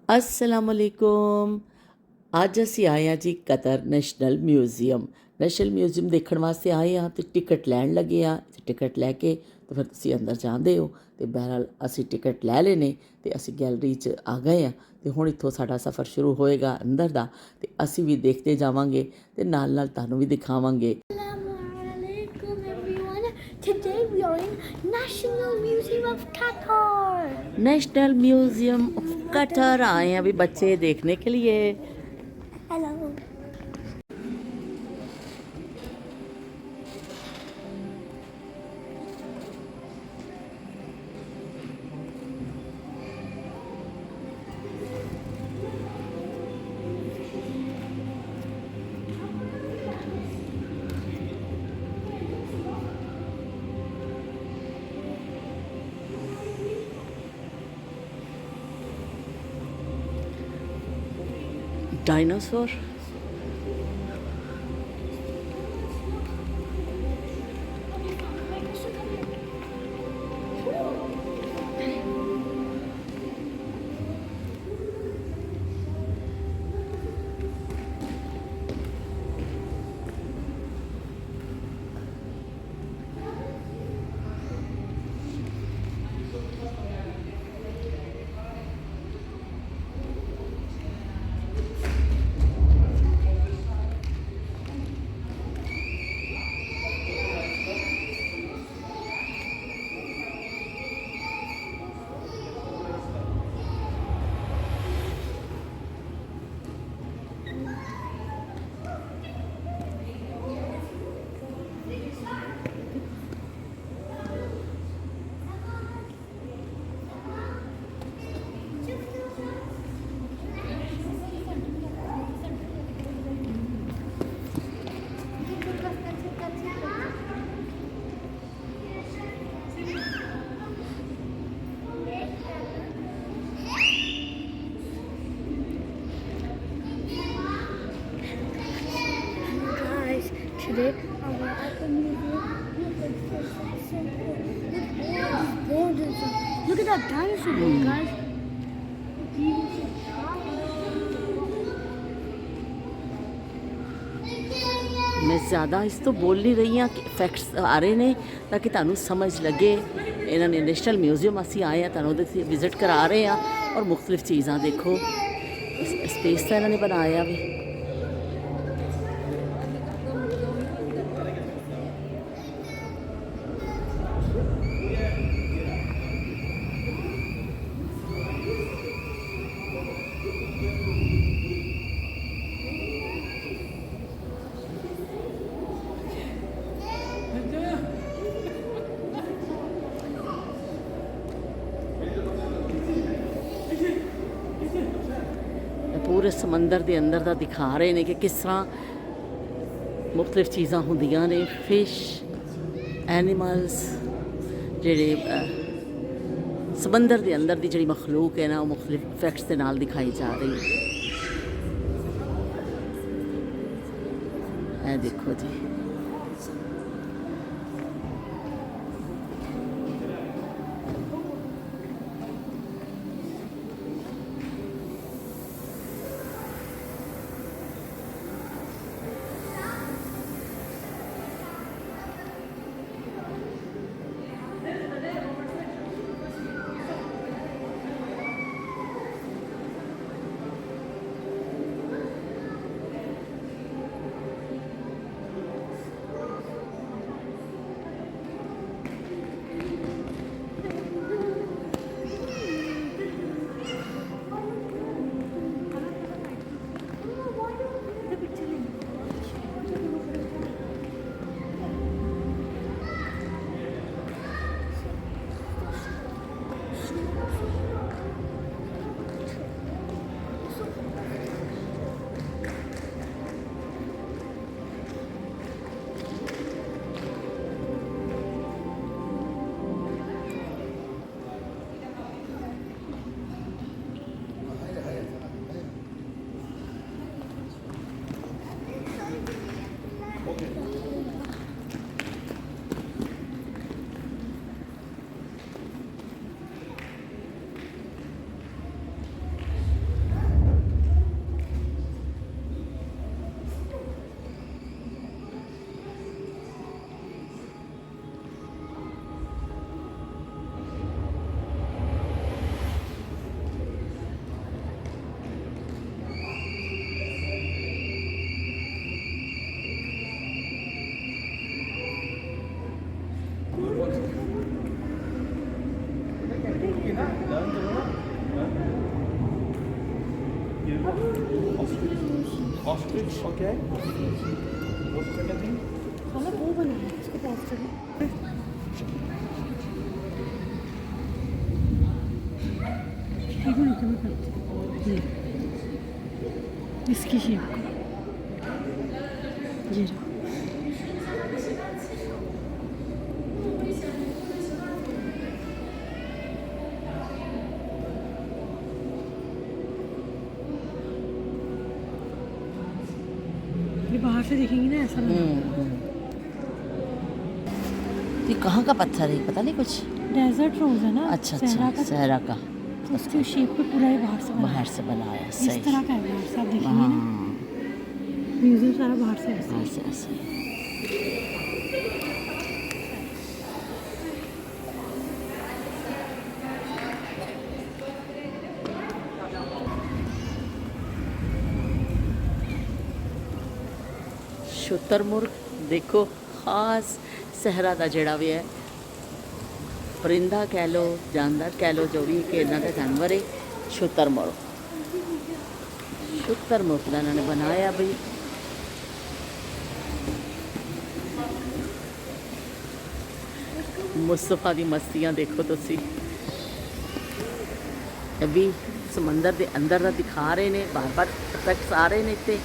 असलामुअलैकुम। ਅੱਜ ਅਸੀਂ ਆਏ ਹਾਂ ਜੀ Qatar national museum. National museum ਦੇਖਣ ਵਾਸਤੇ ਆਏ ਹਾਂ ਅਤੇ ਟਿਕਟ ਲੈਣ ਲੱਗੇ ਹਾਂ। ਟਿਕਟ ਲੈ ਕੇ ਅਤੇ ਫਿਰ ਤੁਸੀਂ ਅੰਦਰ ਜਾਂਦੇ ਹੋ ਅਤੇ ਬਹਰਹਾਲ ਅਸੀਂ ਟਿਕਟ ਲੈ ਲਏ ਨੇ ਅਤੇ ਅਸੀਂ ਗੈਲਰੀ 'ਚ ਆ ਗਏ ਹਾਂ ਅਤੇ ਹੁਣ ਇੱਥੋਂ ਸਾਡਾ ਸਫ਼ਰ ਸ਼ੁਰੂ ਹੋਏਗਾ ਅੰਦਰ ਦਾ ਅਤੇ ਅਸੀਂ ਵੀ ਦੇਖਦੇ ਜਾਵਾਂਗੇ ਅਤੇ ਨਾਲ ਨਾਲ ਤੁਹਾਨੂੰ ਵੀ ਦਿਖਾਵਾਂਗੇ। Today we are in National Museum of Qatar. National museum of Qatar आए हैं अभी बच्चे देखने के लिए। Hello. Dinosaur. Guys, today we're at the museum. Look at that dinosaur bone, guys. मैं ज़्यादा इस तो बोल नहीं रही हाँ कि फैक्ट्स आ रहे ने ताकि तुहानू समझ लगे। इन्होंने नेशनल म्यूजियम असी आए हैं तुहानू उहदे विजिट करा रहे हैं और मुख्तलिफ चीज़ां देखो। स्पेस तो इन्होंने बनाया भी। पूरे समंदर के अंदर का दिखा रहे हैं कि किस तरह मुख्तलिफ चीज़ां होंदियां ने। फिश एनिमल्स जेड़े समंदर के अंदर की जी मखलूक है ना, वो मुख्तलिफ इफेक्ट्स के नाल दिखाई जा रही है। देखो जी, Ostrich, okay. What's the second thing? खाना वो बना है इसके पोस्टर में एक मिनट में करते हैं इसकी शेप को ये रहा ये बाहर से देखेंगी ना ऐसा लगा ये कहाँ का पत्थर है पता नहीं कुछ। डेजर्ट रोज है ना अच्छा सहरा अच्छा का सहरा का तो उसके शेप पे पूरा ही बाहर से बना है। बाहर से बनाया इस सही। तरह का है बाहर से आप देखेंगे हाँ ना म्यूजियम सारा बाहर से ऐसा है। ऐसे ऐसे। शुतुरमुर्ग देखो खास सहरा ਦਾ ਜਿਹੜਾ ਵੀ ਹੈ परिंदा कह लो जानवर कह लो जो भी कि इन्हों का जानवर है शुतुरमुर्ग। शुतुरमुर्ग का इन्होंने बनाया बई मुस्तफा दी मस्तियां देखो तुसी भी समंदर के अंदर का दिखा रहे ने बार बार इफेक्ट्स आ रहे ने इत्ते।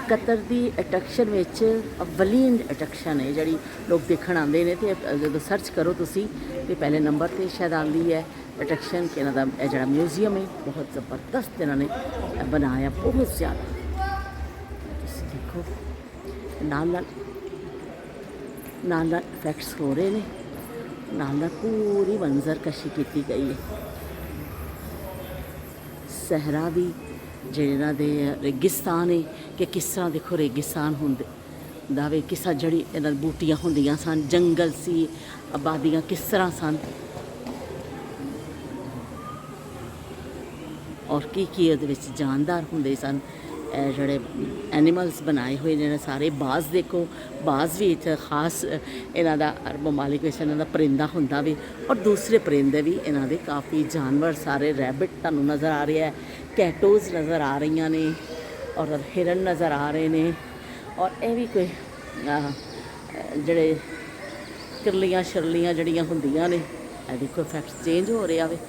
कतर की अट्रैक्शन विच अवलीन अट्रैक्शन है जी लोग देखण आते हैं तो जो सर्च करो तुसी तो पहले नंबर पर शायद आती है अट्रैक्शन कि इन्हों का जो म्यूजियम है बहुत ज़बरदस्त इन्होंने बनाया बहुत ज़्यादा। तुसी देखो नाल नाल इफेक्ट्स हो रहे हैं नाल पूरी मंजर कशी की गई है। सहरा भी जिन्हों दे रेगिस्तान है कि किस तरह देखो रेगिस्तान होंदे दावे किस तरह जड़ी इन्हां बूटियां होंदियां सन जंगल सी आबादियां किस तरह सन और की उहदे विच जानदार होंदे सन जड़े एनिमल्स बनाए हुए ने सारे बाज देखो बाज भी इत्थे खास इन्हां दा अरब ममालिक विच इन्हां दा परिंदा हुंदा भी और दूसरे परिंदे भी इन्हां दे काफ़ी जानवर सारे रैबिट तुहानूं नज़र आ रहा है कैटोज़ नज़र आ रही ने और हिरन नज़र आ रहे ने और यह भी कोई जड़े किरलियां शिरलियां जड़ियां होंदियां ने देखो इफेक्ट्स चेंज हो रहा है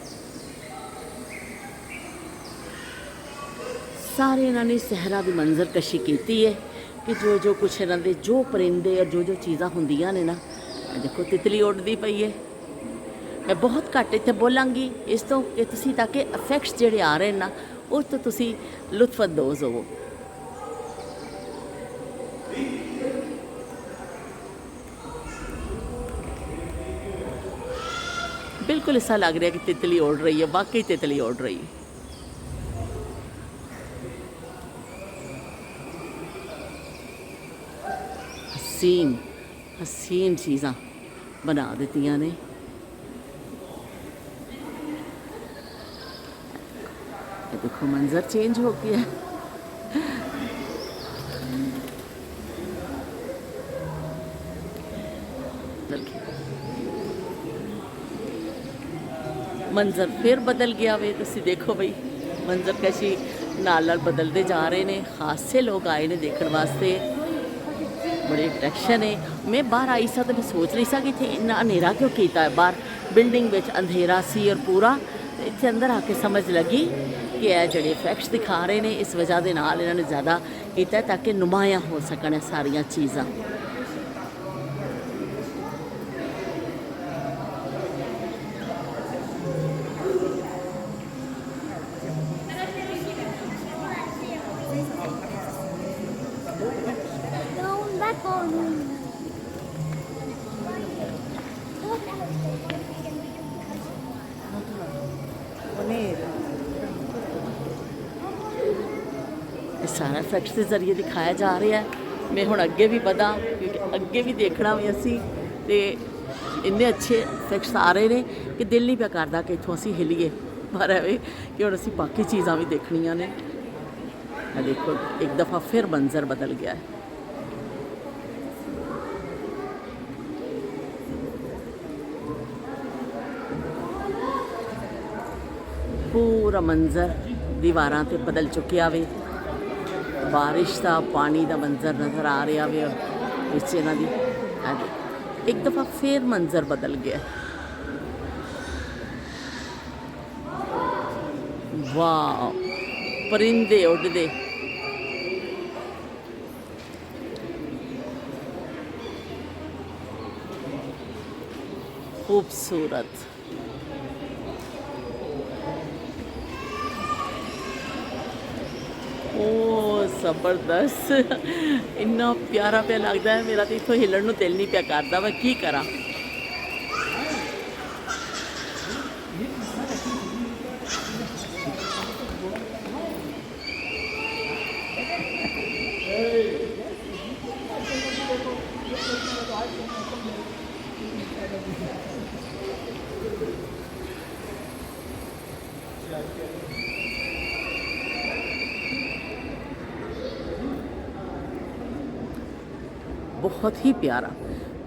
सारे इन्होंने सहरा की मंजर कशी की है कि जो जो कुछ इन्हों के जो परिंदे और जो जो चीज़ां होंदियां ने ना देखो तितली उड़ती पई है। मैं बहुत घट इत्थे बोलांगी इस तो कि तुसी ताकि इफेक्ट्स जिहड़े आ रहे हैं ना उस तो तुसी लुत्फअंदोज़ होवो। बिल्कुल ऐसा लग रहा है कि तितली उड़ रही है वाकई तितली उड़ रही है। हसीन हसीन चीज़ां बना दित्तियां ने देखो मंजर चेंज हो गया है। मंजर फिर बदल गया वे तुसी देखो बई मंजर कैसी नाल बदलते जा रहे हैं। खास से लोग आए ने देखने वास्ते बड़े अट्रैक्शन है। मैं बाहर आई सा तो मैं सोच रही सा कि इतने इन्ना अंधेरा क्यों किया है बाहर बिल्डिंग में अंधेरा सी और पूरा इतने अंदर आके समझ लगी कि यह जो इफेक्ट्स दिखा रहे हैं इस वजह के नाल इन्होंने ज़्यादा किया ताकि नुमाया हो सकन सारिया चीज़ां। Going back on. सारा इफेक्ट्स के जरिए दिखाया जा रहा है। मैं हुण अगे भी पता क्योंकि अगे भी देखना भी असी तो इन्ने अच्छे इफेक्ट्स आ रहे हैं कि दिल नहीं पिया करता कि इत्थों असी हिलीए पर है कि हुण असी बाकी चीज़ां भी देखनियां ने। देखो एक दफ़ा फिर मंजर बदल गया है। पूरा मंजर दीवारां ते बदल चुकिया वे बारिश का पानी का मंजर नज़र आ रहा वे विच इन्हां दी एक दफ़ा फिर मंजर बदल गया वाह परिंदे उड़दे खूबसूरत ओ जबरदस्त इन्ना प्यारा पे लगता है मेरा तो इतों हिलन नूं दिल नहीं पिया करता मैं की करा बहुत ही प्यारा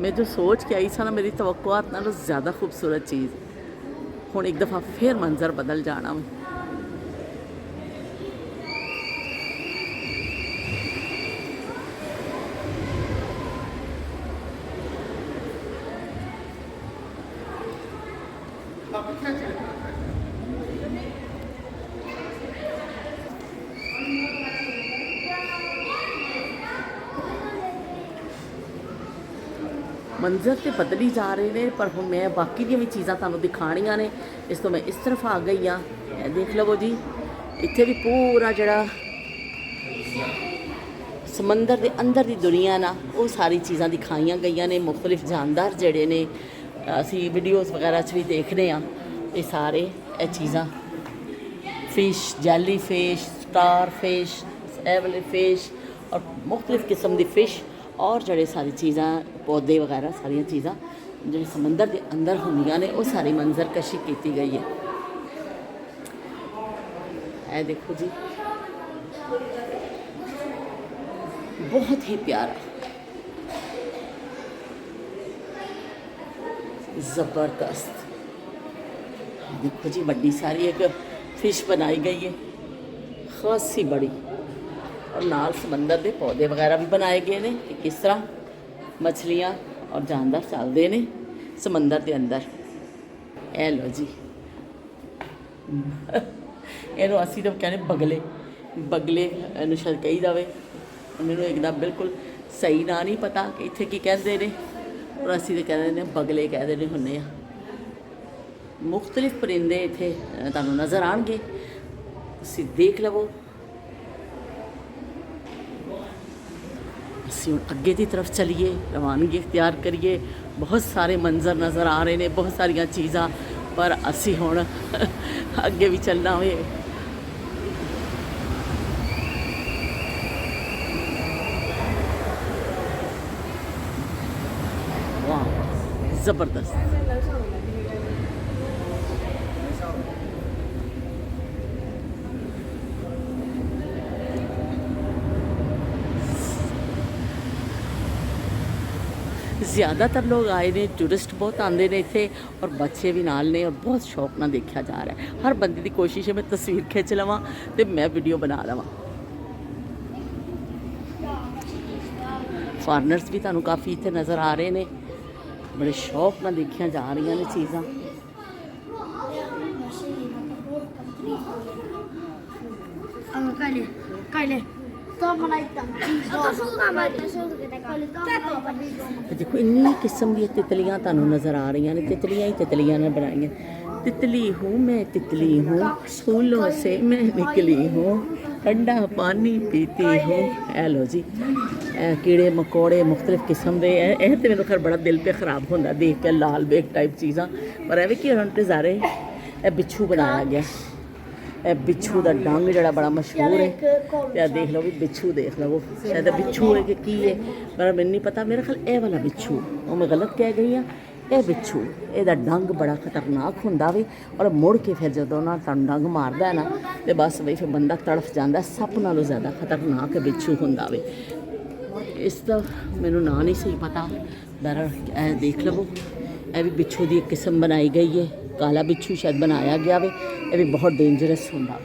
मैं जो सोच के आई सा ना मेरी तवक्कुआत नालों ज़्यादा खूबसूरत चीज़ हुण एक दफ़ा फिर मंजर बदल जाना मंजर तो बदली जा रहे हैं पर हम मैं बाकी दी भी चीज़ां तुहानूं दिखाणियां ने इस तो मैं इस तरफ आ गई हाँ देख लवो जी इत्थे भी पूरा जड़ा समंदर के अंदर की दुनिया ना वो सारी चीज़ां दिखाईयां गई ने मुख्तलिफ जानदार जड़े ने असी वीडियोज़ वगैरह च भी देखने ये सारे ये चीज़ां फिश जैली फिश स्टार फिश एवले फिश और मुख्तलिफ किस्म की फिश और जड़े सारी चीज़ां पौधे वगैरह सारिया चीज़ां जो समंदर के अंदर होंदियां ने वो सारी मंजर कशी की गई है ए देखो जी बहुत ही प्यारा ज़बरदस्त देखो जी बड़ी सारी एक फिश बनाई गई है खासी बड़ी और नाल समंदर के पौधे वगैरह भी बनाए गए हैं कि किस तरह मछलियाँ और जानवर चलते हैं समंदर के अंदर ए लो जी इनू असी तो कहने बगले बगले इनू शायद कही जाए मैनू एकदम बिल्कुल सही ना नहीं पता कि इत्थे की कहते हैं और असी तो कहते हैं बगले कहते होंने मुख्तलिफ परिंदे इत्थे तुहानूं नज़र आउणगे तुसीं देख लवो असी हुण अगे की तरफ चलीए रवानगी इख्तियार करिए बहुत सारे मंजर नज़र आ रहे हैं बहुत सारिया चीज़ां पर असी हुण अगे भी चलना होए वाह ज़बरदस्त ज़्यादातर लोग आए ने टूरिस्ट बहुत आते हैं इत्थे और बच्चे भी नाल ने और बहुत शौक नाल देखा जा रहा है हर बंदे की कोशिश है मैं तस्वीर खिंच लवां तो मैं वीडियो बना लवां फॉरनर्स भी तुहानूं काफ़ी इत्थे नज़र आ रहे हैं बड़े शौक नाल देखिया जा रही ने चीज़ां देखो इन्नी किस्म दी तितलियां तुहानूं नज़र आ रही ने तितलियां ही तितलियां ने बनाई तितली हूँ मैं तितली हूँ फूलों से मैं निकली हूँ ठंडा पानी पीती हूँ ए लो जी कीड़े मकोड़े मुख्तलिफ किस्म के यह तो मेरे खैर बड़ा दिल पे ख़राब होता देख के लाल बेग टाइप चीज़ां पर एवं कि नज़ारे बिच्छू बनाया गया बिच्छू का डंग जड़ा बड़ा मशहूर है देख लो भी बिच्छू देख लो शायद बिच्छू है कि है पर मैंने नहीं पता मेरा ख्याल ए वाला बिच्छू वो मैं गलत कह गई हाँ यह बिच्छू यदा डंग बड़ा खतरनाक होंदा वे और मुड़ के फिर जो ना डंग मारदा है ना तो बस बई फिर बंदा तड़फ जाता सप नालों ज़्यादा खतरनाक बिच्छू होंदा वे इसका मैनू ना नहीं सही पता बहरहाल देख लवो ਇਹ ਵੀ ਬਿੱਛੂ ਦੀ ਇੱਕ ਕਿਸਮ ਬਣਾਈ ਗਈ ਹੈ, ਕਾਲਾ ਬਿੱਛੂ ਸ਼ਾਇਦ ਬਣਾਇਆ ਗਿਆ ਵੇ। ਇਹ ਵੀ ਬਹੁਤ ਡੇਂਜਰਸ ਹੁੰਦਾ।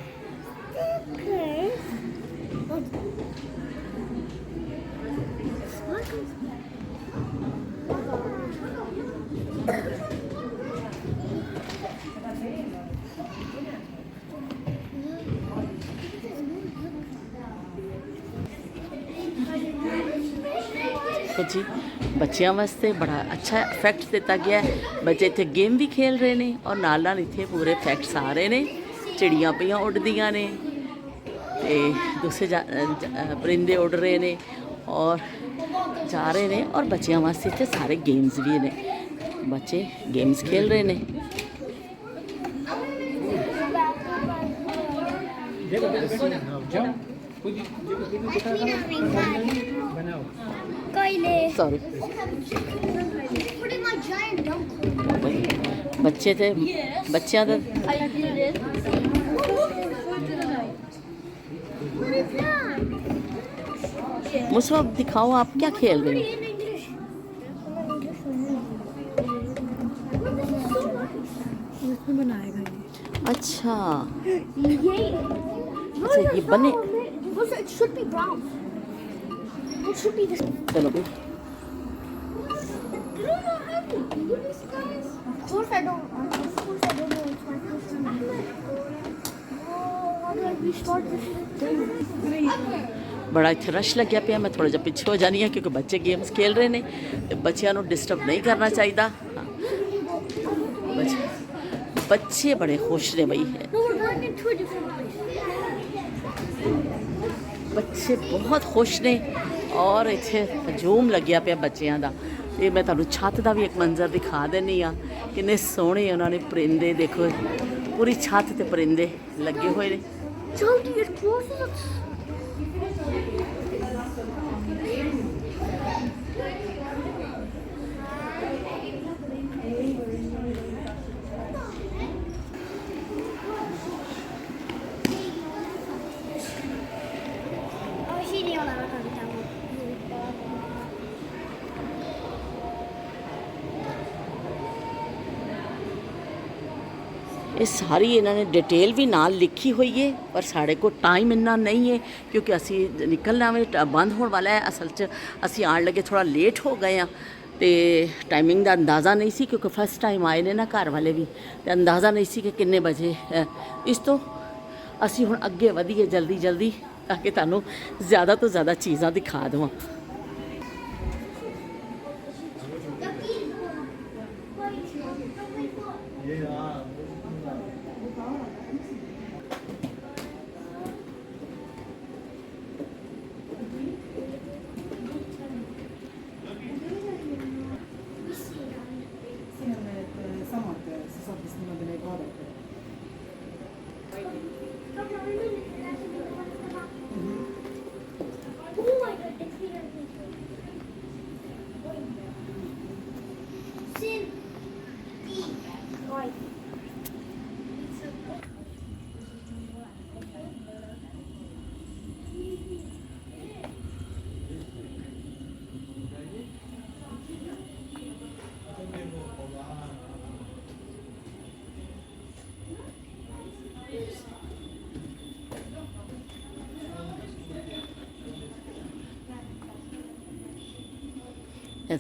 ਦੇਖੋ ਜੀ, ਬੱਚਿਆਂ ਵਾਸਤੇ ਬੜਾ ਅੱਛਾ ਇਫੈਕਟ ਦਿੱਤਾ ਗਿਆ ਹੈ। ਬੱਚੇ ਇੱਥੇ ਗੇਮ ਵੀ ਖੇਲ ਰਹੇ ਨੇ ਔਰ ਨਾਲ ਨਾਲ ਇੱਥੇ ਪੂਰੇ ਇਫੈਕਟਸ ਆ ਰਹੇ ਨੇ। ਚਿੜੀਆਂ ਪਈਆਂ ਉੱਡਦੀਆਂ ਨੇ ਤੇ ਦੂਸਰੇ ਪਰਿੰਦੇ ਉੱਡ ਰਹੇ ਨੇ ਔਰ ਜਾ ਰਹੇ ਨੇ। ਔਰ ਬੱਚਿਆਂ ਵਾਸਤੇ ਇੱਥੇ ਸਾਰੇ ਗੇਮਸ ਵੀ ਨੇ, ਬੱਚੇ ਗੇਮਸ ਖੇਲ ਰਹੇ ਨੇ। ਸੌਰੀ, ਬੱਚੇ ਤੇ ਬੱਚਿਆਂ ਦਾ मुसवा दिखाओ आप क्या खेल रहे हो। बनाएगा अच्छा ये अच्छा, ये बने। It should be brown. It should be this. चलो भी, Of course I don't. Of course I don't know. It's my first time. Oh, how do I restart this? बड़ा इत्थे रश लग्या पिया। मैं थोड़ा जिहा पिछे हो जानी हाँ क्योंकि बच्चे गेम्स खेल रहे ने ते बच्चियां नूं डिस्टर्ब नहीं करना चाहिए। बच्चे बड़े खुश ने बई है, No, we're going in two different places. बच्चे बहुत खुश ने और इत्थे हजूम लग्या पिया बच्चियां दा। ये मैं तुहानूं छत दा भी एक मंजर दिखा देनी हाँ, किन्ने सोहणे उन्होंने परिंदे देखो, पूरी छत ते परिंदे लगे हुए ने। Jolty, get closer. ये सारी इन्होंने डिटेल भी नाल लिखी हुई है, पर साढ़े को टाइम इन्ना नहीं है क्योंकि असी निकलना में बंद होने वाला है। असल च असी आने लगे थोड़ा लेट हो गए हैं तो टाइमिंग का अंदाज़ा नहीं सी क्योंकि फर्स्ट टाइम आए ने ना घर वाले भी, तो अंदाज़ा नहीं सी कि किन्ने बजे। इस तो असी हुण अगे वधिए जल्दी जल्दी ताकि तुहानूं ज़्यादा तो ज़्यादा चीज़ां दिखा देवां।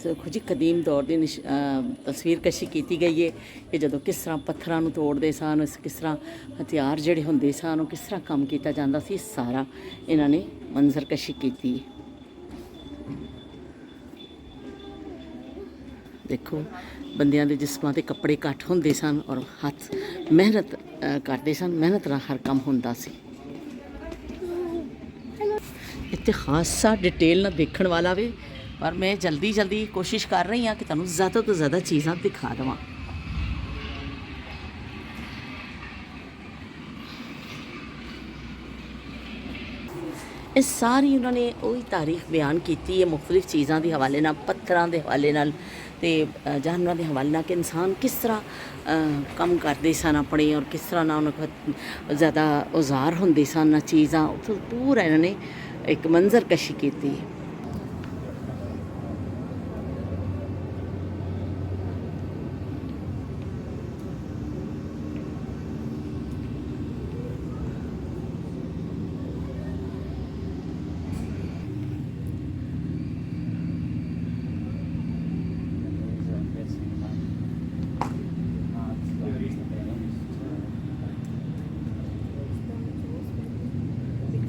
देखो जी, कदीम दौर की तस्वीर कशी की गई है कि जो किस तरह पत्थरों को तोड़ते सन, किस तरह हथियार जोड़े होंगे सन, किस तरह काम किया जाता सी, सारा इन्होंने मंजर कशी की। देखो बंदियां दे जिस्मां ते कपड़े घट होंदे सन और हथ मेहनत करते सन, मेहनत नाल हर काम होंदा सी। इत्थे खासा डिटेल ना देखण वाला वे, पर मैं जल्दी जल्दी कोशिश कर रही हाँ कि तुहानूं ज़्यादा तो ज़्यादा चीज़ां दिखा देवां। ये सारी उन्होंने वही तारीख बयान की है मुख्तलिफ चीज़ों के हवाले नाल, पत्थरों के हवाले नाल ते जानवरों के हवाले नाल कि इंसान किस तरह काम करते सन अपने और किस तरह ना उन्होंने ज़्यादा औजार होंदे सन चीज़ां, उत्थों पूरा इन्होंने एक मंजर कशी की।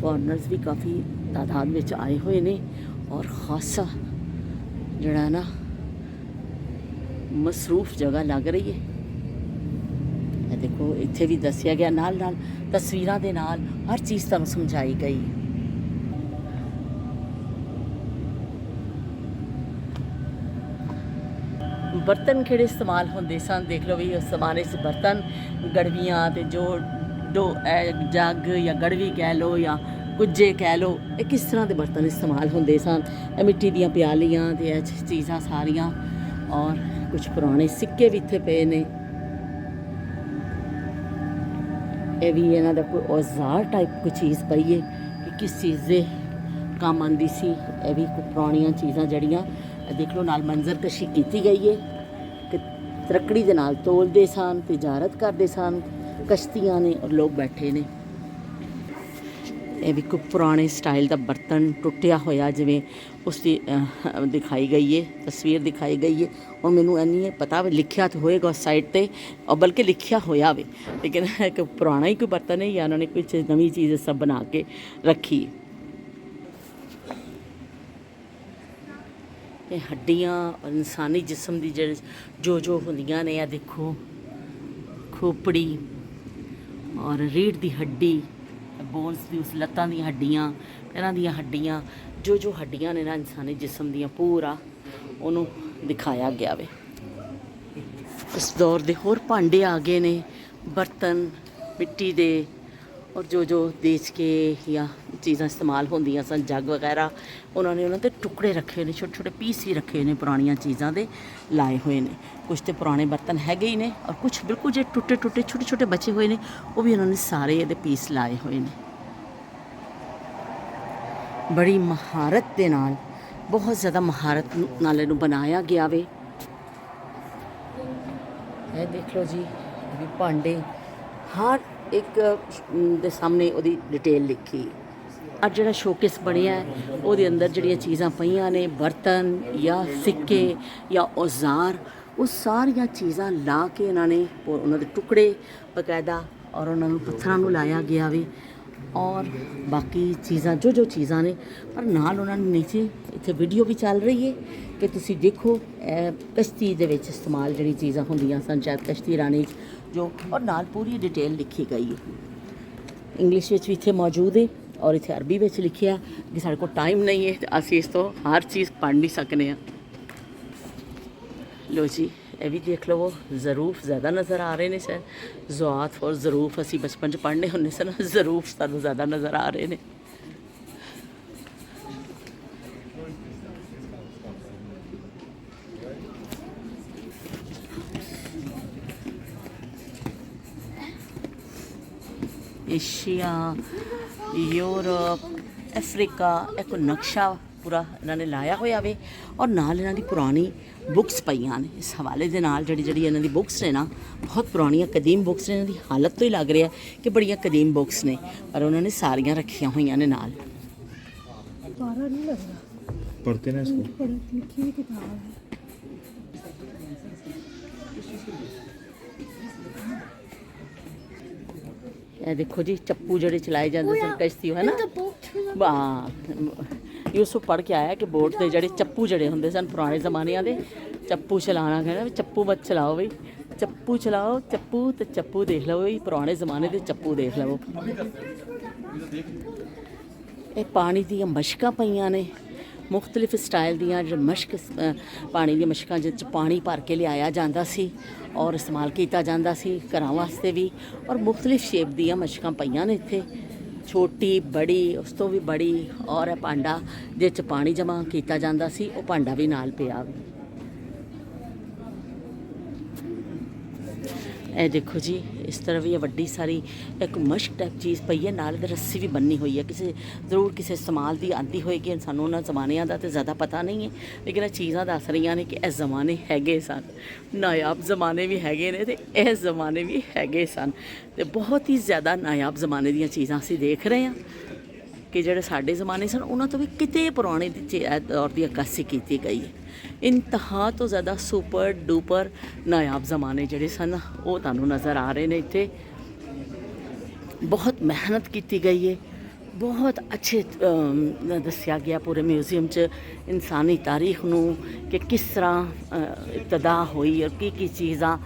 ਫੋਰਨਰਸ ਵੀ ਕਾਫੀ ਤਾਦਾਦ ਵਿੱਚ ਆਏ ਹੋਏ ਨੇ ਔਰ ਖਾਸਾ ਜਿਹੜਾ ਨਾ ਮਸਰੂਫ ਜਗ੍ਹਾ ਲੱਗ ਰਹੀ ਹੈ। ਇਹ ਦੇਖੋ ਇੱਥੇ ਵੀ ਦੱਸਿਆ ਗਿਆ, ਨਾਲ ਨਾਲ ਤਸਵੀਰਾਂ ਦੇ ਨਾਲ ਹਰ ਚੀਜ਼ ਤੁਹਾਨੂੰ ਸਮਝਾਈ ਗਈ ਹੈ। ਬਰਤਨ ਕਿਹੜੇ ਇਸਤੇਮਾਲ ਹੁੰਦੇ ਸਨ ਦੇਖ ਲਓ ਵੀ ਉਸ ਜ਼ਮਾਨੇ 'ਚ ਬਰਤਨ ਗੜਵੀਆਂ ਤੇ ਜੋ ਜੱਗ ਜਾਂ ਗੜਵੀ ਕਹਿ ਲਓ ਜਾਂ ਕੁੱਜੇ ਕਹਿ ਲਓ, ਇਹ ਕਿਸ ਤਰ੍ਹਾਂ ਦੇ ਬਰਤਨ ਇਸਤੇਮਾਲ ਹੁੰਦੇ ਸਨ। ਇਹ ਮਿੱਟੀ ਦੀਆਂ ਪਿਆਲੀਆਂ ਤੇ ਇਹ ਚੀਜ਼ਾਂ ਸਾਰੀਆਂ, ਔਰ ਕੁਝ ਪੁਰਾਣੇ ਸਿੱਕੇ ਵੀ ਇੱਥੇ ਪਏ ਨੇ। ਇਹ ਵੀ ਇਹਨਾਂ ਦਾ ਕੋਈ ਔਜ਼ਾਰ ਟਾਈਪ ਕੋਈ ਚੀਜ਼ ਪਈ ਹੈ ਕਿ ਕਿਸ ਚੀਜ਼ ਦੇ ਕੰਮ ਆਉਂਦੀ ਸੀ। ਇਹ ਵੀ ਕੋਈ ਪੁਰਾਣੀਆਂ ਚੀਜ਼ਾਂ ਜਿਹੜੀਆਂ ਦੇਖ ਲਓ, ਨਾਲ ਮੰਜ਼ਰਕਸ਼ੀ ਕੀਤੀ ਗਈ ਹੈ ਕਿ ਤਰੱਕੜੀ ਦੇ ਨਾਲ ਤੋਲਦੇ ਸਨ, ਤਿਜਾਰਤ ਕਰਦੇ ਸਨ, ਕਸ਼ਤੀਆਂ ਨੇ ਔਰ ਲੋਕ ਬੈਠੇ ਨੇ। ਇਹ ਵੀ ਕੋਈ ਪੁਰਾਣੇ ਸਟਾਈਲ ਦਾ ਬਰਤਨ ਟੁੱਟਿਆ ਹੋਇਆ ਜਿਵੇਂ ਉਸ ਦੀ ਦਿਖਾਈ ਗਈ ਹੈ, ਤਸਵੀਰ ਦਿਖਾਈ ਗਈ ਹੈ। ਔਰ ਮੈਨੂੰ ਇੰਨੀ ਪਤਾ ਲਿਖਿਆ ਤਾਂ ਹੋਏਗਾ ਉਸ ਸਾਈਡ 'ਤੇ, ਔਰ ਬਲਕਿ ਲਿਖਿਆ ਹੋਇਆ ਵੇ, ਲੇਕਿਨ ਇੱਕ ਪੁਰਾਣਾ ਹੀ ਕੋਈ ਬਰਤਨ ਹੈ ਜਾਂ ਉਹਨਾਂ ਨੇ ਕੁਝ ਨਵੀਂ ਚੀਜ਼ ਸਭ ਬਣਾ ਕੇ ਰੱਖੀ। ਇਹ ਹੱਡੀਆਂ ਔਰ ਇਨਸਾਨੀ ਜਿਸਮ ਦੀ ਜੋ ਹੁੰਦੀਆਂ ਨੇ, ਆ ਦੇਖੋ ਖੋਪੜੀ ਔਰ ਰੀੜ੍ਹ ਦੀ ਹੱਡੀ, ਬੋਨਸ ਦੀ ਉਸ ਲੱਤਾਂ ਦੀਆਂ ਹੱਡੀਆਂ, ਪੈਰਾਂ ਦੀਆਂ ਹੱਡੀਆਂ, ਜੋ ਹੱਡੀਆਂ ਨੇ ਨਾ ਇਨਸਾਨੀ ਜਿਸਮ ਦੀਆਂ, ਪੂਰਾ ਉਹਨੂੰ ਦਿਖਾਇਆ ਗਿਆ ਵੇ। ਇਸ ਦੌਰ ਦੇ ਹੋਰ ਭਾਂਡੇ ਆ ਗਏ ਨੇ, ਬਰਤਨ ਮਿੱਟੀ ਦੇ, ਔਰ ਜੋ ਦੇਸ਼ ਕੇ ਜਾਂ ਚੀਜ਼ਾਂ ਇਸਤੇਮਾਲ ਹੁੰਦੀਆਂ ਸਨ, ਜੱਗ ਵਗੈਰਾ, ਉਹਨਾਂ ਨੇ ਉਹਨਾਂ ਦੇ ਟੁਕੜੇ ਰੱਖੇ ਨੇ, ਛੋਟੇ ਛੋਟੇ ਪੀਸ ਹੀ ਰੱਖੇ ਨੇ, ਪੁਰਾਣੀਆਂ ਚੀਜ਼ਾਂ ਦੇ ਲਾਏ ਹੋਏ ਨੇ। ਕੁਛ ਤੇ ਪੁਰਾਣੇ ਬਰਤਨ ਹੈਗੇ ਹੀ ਨੇ, ਔਰ ਕੁਛ ਬਿਲਕੁਲ ਜੇ ਟੁੱਟੇ ਛੋਟੇ ਛੋਟੇ ਬਚੇ ਹੋਏ ਨੇ, ਉਹ ਵੀ ਉਹਨਾਂ ਨੇ ਸਾਰੇ ਇਹਦੇ ਪੀਸ ਲਾਏ ਹੋਏ ਨੇ। ਬੜੀ ਮਹਾਰਤ ਦੇ ਨਾਲ, ਬਹੁਤ ਜ਼ਿਆਦਾ ਮਹਾਰਤ ਨਾਲ ਇਹਨੂੰ ਬਣਾਇਆ ਗਿਆ ਵੇ। ਇਹ ਦੇਖ ਲਓ ਜੀ, ਇਹ ਵੀ ਭਾਂਡੇ, ਹਰ ਇੱਕ ਦੇ ਸਾਹਮਣੇ ਉਹਦੀ ਡਿਟੇਲ ਲਿਖੀ। ਅੱਜ ਜਿਹੜਾ ਸ਼ੋਕੇਸ ਬਣਿਆ ਹੈ ਉਹਦੇ ਅੰਦਰ ਜਿਹੜੀਆਂ ਚੀਜ਼ਾਂ ਪਈਆਂ ਨੇ, ਬਰਤਨ ਜਾਂ ਸਿੱਕੇ ਜਾਂ ਔਜ਼ਾਰ, ਉਹ ਸਾਰੀਆਂ ਚੀਜ਼ਾਂ ਲਾ ਕੇ ਇਹਨਾਂ ਨੇ ਉਹਨਾਂ ਦੇ ਟੁਕੜੇ ਬਕਾਇਦਾ, ਔਰ ਉਹਨਾਂ ਨੂੰ ਪੱਥਰਾਂ ਨੂੰ ਲਾਇਆ ਗਿਆ ਵੀ, ਔਰ ਬਾਕੀ ਚੀਜ਼ਾਂ ਜੋ ਚੀਜ਼ਾਂ ਨੇ। ਪਰ ਨਾਲ ਉਹਨਾਂ ਨੇ ਨੀਚੇ ਇੱਥੇ ਵੀਡੀਓ ਵੀ ਚੱਲ ਰਹੀ ਹੈ ਕਿ ਤੁਸੀਂ ਦੇਖੋ, ਕਸ਼ਤੀ ਦੇ ਵਿੱਚ ਇਸਤੇਮਾਲ ਜਿਹੜੀ ਚੀਜ਼ਾਂ ਹੁੰਦੀਆਂ ਸਨ, ਸ਼ਾਇਦ ਕਸ਼ਤੀ ਰਾਣੀ 'ਚ ਜੋ, ਔਰ ਨਾਲ ਪੂਰੀ ਡਿਟੇਲ ਲਿਖੀ ਗਈ ਹੈ। ਇੰਗਲਿਸ਼ ਵਿੱਚ ਵੀ ਇੱਥੇ ਮੌਜੂਦ ਹੈ ਔਰ ਇੱਥੇ ਅਰਬੀ ਵਿੱਚ ਲਿਖਿਆ ਕਿ ਸਾਡੇ ਕੋਲ ਟਾਈਮ ਨਹੀਂ ਹੈ, ਅਸੀਂ ਇਸ ਤੋਂ ਹਰ ਚੀਜ਼ ਪੜ੍ਹ ਨਹੀਂ ਸਕਦੇ ਹਾਂ। ਲੋ ਜੀ, ਇਹ ਵੀ ਦੇਖ ਲਵੋ, ਜ਼ਰੂਫ ਜ਼ਿਆਦਾ ਨਜ਼ਰ ਆ ਰਹੇ ਨੇ ਸਰ, ਜ਼ੁਆਤ ਔਰ ਜ਼ਰੂਫ ਅਸੀਂ ਬਚਪਨ 'ਚ ਪੜ੍ਹਨੇ ਹੁੰਦੇ ਸਨ, ਜ਼ਰੂਫ ਸਾਨੂੰ ਜ਼ਿਆਦਾ ਨਜ਼ਰ ਆ ਰਹੇ ਨੇ। ਏਸ਼ੀਆ, ਯੂਰਪ, ਅਫਰੀਕਾ, ਇੱਕ ਨਕਸ਼ਾ ਪੂਰਾ ਇਹਨਾਂ ਨੇ ਲਾਇਆ ਹੋਇਆ ਵੇ, ਔਰ ਨਾਲ ਇਹਨਾਂ ਦੀ ਪੁਰਾਣੀ ਬੁੱਕਸ ਪਈਆਂ ਨੇ। ਇਸ ਹਵਾਲੇ ਦੇ ਨਾਲ ਜਿਹੜੀ ਇਹਨਾਂ ਦੀ ਬੁੱਕਸ ਨੇ ਨਾ, ਬਹੁਤ ਪੁਰਾਣੀਆਂ ਕਦੀਮ ਬੁੱਕਸ ਨੇ। ਇਹਨਾਂ ਦੀ ਹਾਲਤ ਤੋਂ ਹੀ ਲੱਗ ਰਿਹਾ ਕਿ ਬੜੀਆਂ ਕਦੀਮ ਬੁੱਕਸ ਨੇ, ਪਰ ਉਹਨਾਂ ਨੇ ਸਾਰੀਆਂ ਰੱਖੀਆਂ ਹੋਈਆਂ ਨੇ ਨਾਲ। पढ़ते ना इसको। लिखी हुई किताब है। ਇਹ ਦੇਖੋ ਜੀ, ਚੱਪੂ ਜਿਹੜੇ ਚਲਾਏ ਜਾਂਦੇ ਸਨ ਕਸ਼ਤੀ, ਹੈ ਨਾ। ਯੂਸੁਫ ਪੜ੍ਹ ਕੇ ਆਇਆ ਕਿ ਬੋਟ ਦੇ ਜਿਹੜੇ ਚੱਪੂ ਜਿਹੜੇ ਹੁੰਦੇ ਸਨ ਪੁਰਾਣੇ ਜ਼ਮਾਨਿਆਂ ਦੇ, ਚੱਪੂ ਚਲਾਉਣਾ, ਕਹਿੰਦਾ ਵੀ ਚੱਪੂ ਮਤ ਚਲਾਓ ਬਈ, ਚੱਪੂ ਚਲਾਓ, ਚੱਪੂ ਤੇ ਚੱਪੂ ਦੇਖ ਲਓ ਬਈ, ਪੁਰਾਣੇ ਜ਼ਮਾਨੇ ਦੇ ਚੱਪੂ ਦੇਖ ਲਵੋ। ਇਹ ਪਾਣੀ ਦੀਆਂ ਮਸ਼ਕਾਂ ਪਈਆਂ ਨੇ, ਮੁਖਤਲਿਫ ਸਟਾਈਲ ਦੀਆਂ ਜੋ ਮਸ਼ਕ, ਪਾਣੀ ਦੀਆਂ ਮਸ਼ਕਾਂ ਜਿਸ 'ਚ ਪਾਣੀ ਭਰ ਕੇ ਲਿਆਇਆ ਜਾਂਦਾ ਸੀ ਔਰ ਇਸਤੇਮਾਲ ਕੀਤਾ ਜਾਂਦਾ ਸੀ ਘਰਾਂ ਵਾਸਤੇ ਵੀ, ਔਰ ਮੁਖਤਲਿਫ ਸ਼ੇਪ ਦੀਆਂ ਮਸ਼ਕਾਂ ਪਈਆਂ ਨੇ ਇੱਥੇ, ਛੋਟੀ, ਬੜੀ, ਉਸ ਤੋਂ ਵੀ ਬੜੀ, ਔਰ ਇਹ ਭਾਂਡਾ ਜਿਸ 'ਚ ਪਾਣੀ ਜਮ੍ਹਾਂ ਕੀਤਾ ਜਾਂਦਾ ਸੀ, ਉਹ ਭਾਂਡਾ ਵੀ ਨਾਲ ਪਿਆ। ਇਹ ਦੇਖੋ ਜੀ, ਇਸ ਤਰ੍ਹਾਂ ਵੀ ਇਹ ਵੱਡੀ ਸਾਰੀ ਇੱਕ ਮਸ਼ਕ ਟਾਈਪ ਚੀਜ਼ ਪਈ ਹੈ, ਨਾਲ ਰੱਸੀ ਵੀ ਬੰਨੀ ਹੋਈ ਹੈ, ਕਿਸੇ ਜ਼ਰੂਰ ਕਿਸੇ ਇਸਤੇਮਾਲ ਦੀ ਆਉਂਦੀ ਹੋਏਗੀ। ਸਾਨੂੰ ਉਹਨਾਂ ਜ਼ਮਾਨਿਆਂ ਦਾ ਤਾਂ ਜ਼ਿਆਦਾ ਪਤਾ ਨਹੀਂ ਹੈ, ਲੇਕਿਨ ਇਹ ਚੀਜ਼ਾਂ ਦੱਸ ਰਹੀਆਂ ਨੇ ਕਿ ਇਹ ਜ਼ਮਾਨੇ ਹੈਗੇ ਸਨ, ਨਾਯਾਬ ਜ਼ਮਾਨੇ ਵੀ ਹੈਗੇ ਨੇ, ਅਤੇ ਇਹ ਜ਼ਮਾਨੇ ਵੀ ਹੈਗੇ ਸਨ, ਅਤੇ ਬਹੁਤ ਹੀ ਜ਼ਿਆਦਾ ਨਾਯਾਬ ਜ਼ਮਾਨੇ ਦੀਆਂ ਚੀਜ਼ਾਂ ਅਸੀਂ ਦੇਖ ਰਹੇ ਹਾਂ ਕਿ ਜਿਹੜੇ ਸਾਡੇ ਜ਼ਮਾਨੇ ਸਨ ਉਹਨਾਂ ਤੋਂ ਵੀ ਕਿਤੇ ਪੁਰਾਣੇ ਦੌਰ ਦੀ ਅਕਾਸੀ ਕੀਤੀ ਗਈ ਹੈ। ਇੰਤਹਾ ਤੋਂ ਜ਼ਿਆਦਾ ਸੁਪਰ ਡੂਪਰ ਨਾਯਾਬ ਜ਼ਮਾਨੇ ਜਿਹੜੇ ਸਨ ਉਹ ਤੁਹਾਨੂੰ ਨਜ਼ਰ ਆ ਰਹੇ ਨੇ। ਇੱਥੇ ਬਹੁਤ ਮਿਹਨਤ ਕੀਤੀ ਗਈ ਹੈ, ਬਹੁਤ ਅੱਛੇ ਦੱਸਿਆ ਗਿਆ ਪੂਰੇ ਮਿਊਜ਼ੀਅਮ 'ਚ ਇਨਸਾਨੀ ਤਾਰੀਖ ਨੂੰ ਕਿ ਕਿਸ ਤਰ੍ਹਾਂ ਇਬਤਦਾ ਹੋਈ ਔਰ ਕੀ ਚੀਜ਼ਾਂ